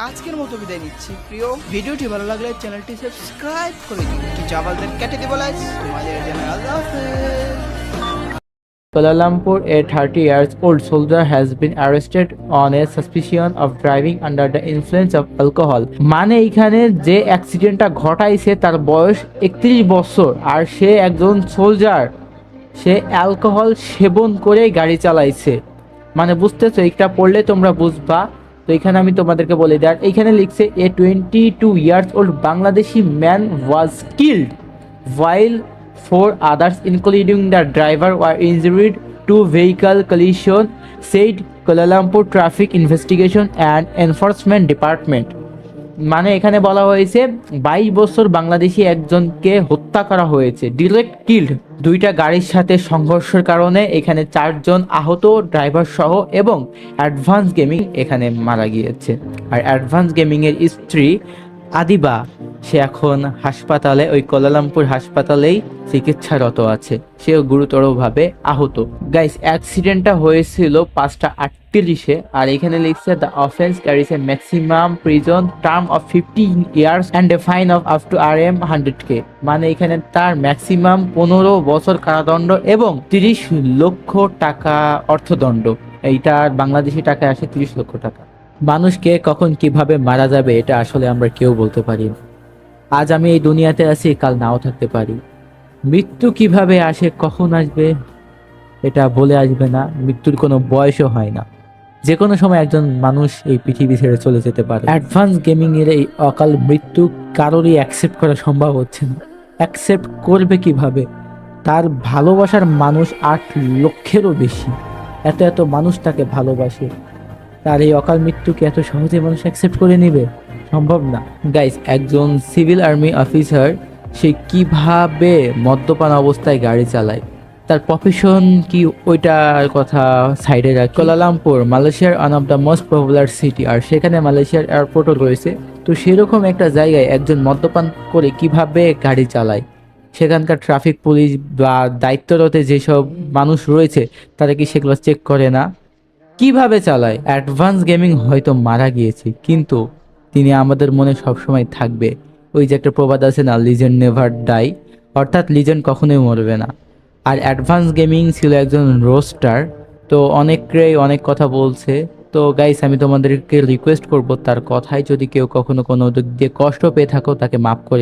আজকের মতো বিদায় নিচ্ছি প্রিয়। ভিডিওটি ভালো লাগলে চ্যানেলটি সাবস্ক্রাইব করে দিন। জাবালদের কেটে দেবো লাইস তোমাদের জন্য। আল্লাহ হাফেজ। Kuala Lumpur, a 30-year-old soldier has been arrested on a suspicion of driving under the influence of alcohol. মানে এখানে যে অ্যাক্সিডেন্টটা ঘটাইছে তার বয়স 31 বছর আর সে একজন সোলজার। সে অ্যালকোহল সেবন করে গাড়ি চালাইছে। মানে বুঝতেছো, এটা পড়লে তোমরা বুঝবা। তো এখানে আমি তোমাদেরকে বলে দিই, আর এইখানে লিখছে এ 22-year-old Bangladeshi man was killed while 4 others including the driver were injured to vehicle collision, said Kuala Lumpur Traffic Investigation and Enforcement Department. মানে এখানে বলা হয়েছে 22 বছর বাংলাদেশি একজনকে হত্যা করা হয়েছে, ডিরেক্ট কিল্ড। দুইটা গাড়ির সাথে সংঘর্ষের কারণে এখানে 4 জন আহত, ড্রাইভার সহ, এবং অ্যাডভান্স গেমিং এখানে মারা গিয়েছে। আর অ্যাডভান্স গেমিং এর স্ত্রী আদিবা, সে এখন হাসপাতালে, ওই কোলালামপুর হাসপাতালেই চিকিৎসারত আছে। সেও গুরুতরভাবে আহত। গাইস, অ্যাক্সিডেন্টটা হয়েছিল 5:38-এ। আর এখানে লিখছে the offence caries A maximum prison term of 15 years and a fine of up to RM 100K। মানে এখানে তার ম্যাক্সিমাম 15 বছর কারাদণ্ড এবং 30 লক্ষ টাকা অর্থদণ্ড। এইটার বাংলাদেশি টাকায় আসে 30 লক্ষ টাকা। মানুষকে কখন কিভাবে মারা যাবে এটা আসলে আমরা কেউ বলতে পারি না। আজ আমি এই দুনিয়াতে আছি, কাল নাও থাকতে পারি। মৃত্যু কিভাবে আসে, কখন আসবে এটা বলে আসবে না। মৃত্যুর কোনো বয়সও হয় না, যে কোনো সময় একজন মানুষ এই পৃথিবী ছেড়ে চলে যেতে পারে। অ্যাডভান্স গেমিং এর এই অকাল মৃত্যু কারোরই অ্যাকসেপ্ট করা সম্ভব হচ্ছে না। অ্যাকসেপ্ট করবে কিভাবে? তার ভালোবাসার মানুষ 8 লক্ষেরও বেশি। এত এত মানুষ তাকে ভালোবাসে, তার এই অকাল মৃত্যুকে এত সহজে মানুষ অ্যাকসেপ্ট করে নেবে? সম্ভব না। গাইস, একজন সিভিল আর্মি অফিসার সে কিভাবে মদ্যপান অবস্থায় গাড়ি চালায়, তার প্রফেশন কি, ওইটার কথা সাইডে রাখি। কুয়ালালামপুর মালয়েশিয়ার one of the most popular city, আর সেখানে মালয়েশিয়ার এয়ারপোর্টও রয়েছে। তো সেরকম একটা জায়গায় একজন মদ্যপান করে কিভাবে গাড়ি চালায়, সেখানকার ট্রাফিক পুলিশ বা দায়িত্বরত যেসব মানুষ রয়েছে তারা কি সেগুলো চেক করে না? কিভাবে চালায়? অ্যাডভান্স গেমিং হয়তো মারা গিয়েছে, কিন্তু তিনি আমাদের মনে সবসময় থাকবে। ওই যে একটা প্রবাদ আছে না, লিজেন্ড নেভার ডাই, অর্থাৎ লিজেন্ড কখনোই মরবে না। আর অ্যাডভান্স গেমিং ছিল একজন রোস্টার। তো অনেকেই অনেক কথা বলছে। তো গাইস, আমি তোমাদেরকে রিকোয়েস্ট করব, তার কথায় যদি কেউ কখনো কোনো দিক দিয়ে কষ্ট পেয়ে থাকো তাকে মাফ করে